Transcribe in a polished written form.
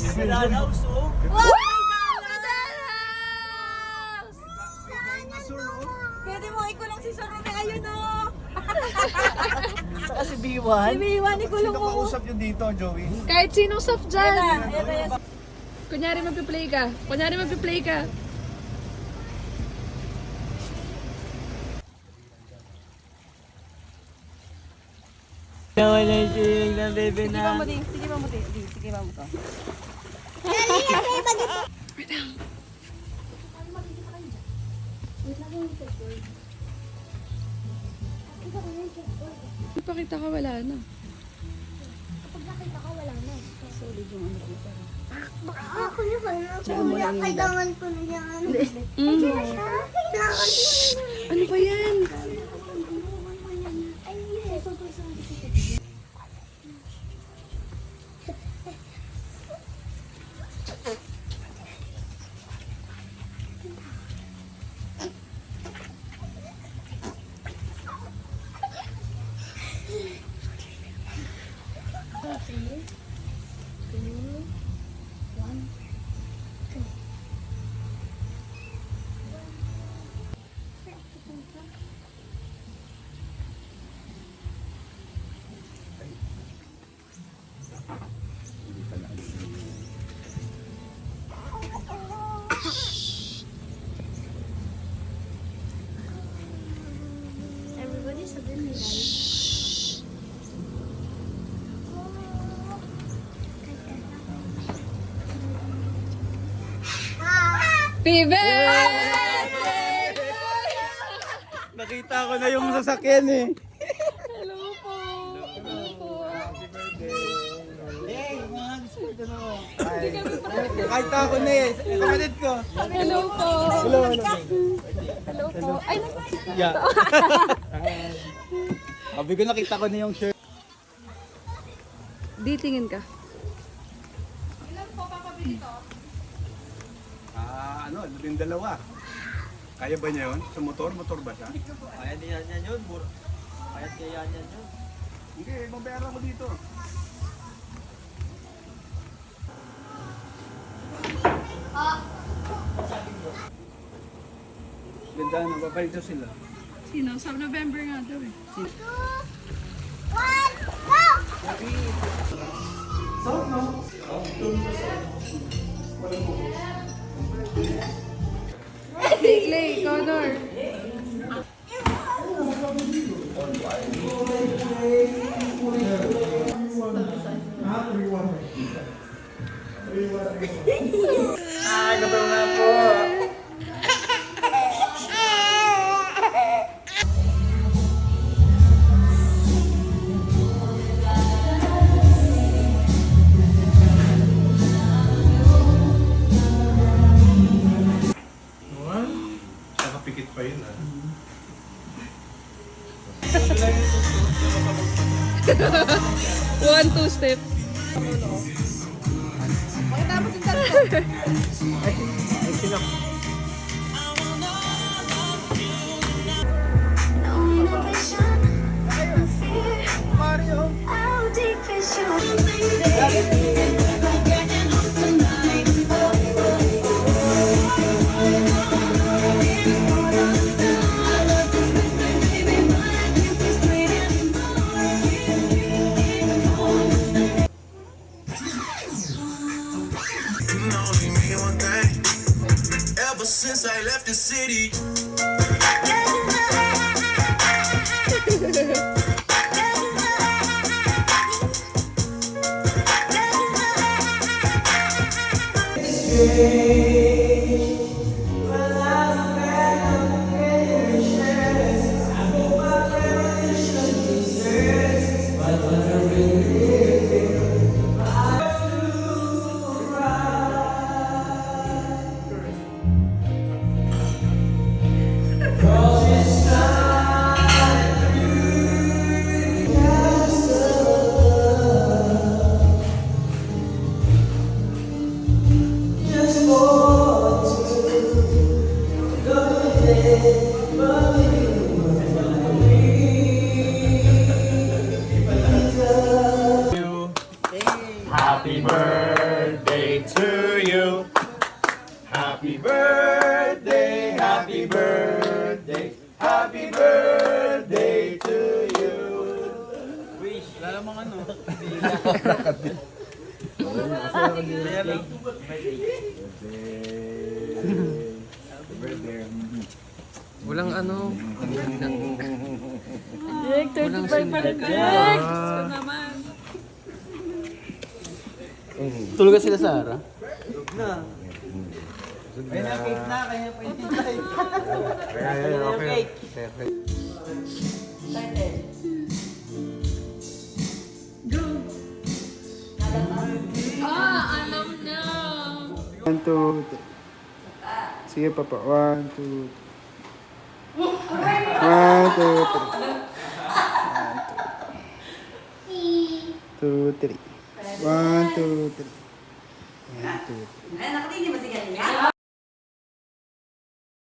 Medal House, oh. Wow! Medal House! Pwede mo ikulong si Sir Rome. Ayun o. Saka si B1. Si B1, ikulong Sino mo. kausap yun dito, Joey? Kahit sinong soft dyan. Ayan. Kunyari magpi-play ka. Naman na yung ng bebe Sige na. mo din. Sige mo din. Sige mo to. Ipakita ka, wala na. Pag nakita ka, wala na. Solid yung ano ko. Ako na wala. Kailangan ko na yan. Ano ba yan? Ay, yes. Everybody sabi nila. Pibe! Nakita ko na yung sasakyan eh. Hello po. Hey, mga gusto na mo. Nakita ko na eh. Kapatid ko. Hello po. Hello. Hello po. Ay, Yeah. Sabi ko nakita ko na yung shirt. di tingin ka. Ano, 12. Kaya ba niya yun? Sa motor? Motor ba siya? Kaya niya yan yun. Kaya niya yan yun. Hindi, mabayaran ko dito. Ganda na, babalik daw sila. Sino? Sa November nga daw eh. One, go! Clay, Connor. Gabaw na po. Nakapikit pa yun ah. One, two step. Pagkatapos yung tatlo. No inhibition, no fear. How deep is your Only me one thing. Ever since I left the city. Just for to you. Happy birthday, happy birthday, happy birthday to you. Wish. Wala namang ano. Walang ano. Jake, 35 pa rin, Jake! Gusto naman. Tulog sila Sarah. Na. Kaya na cake na, kaya pa itintay. Okay. Alam na! 1, 2, 3. Sige pa pa. 1, 2, 3. 1, 2, 3. 2, 3. 1, 2, 3. 1, 2, 3. Ay, nakatingin ba si Ganyan?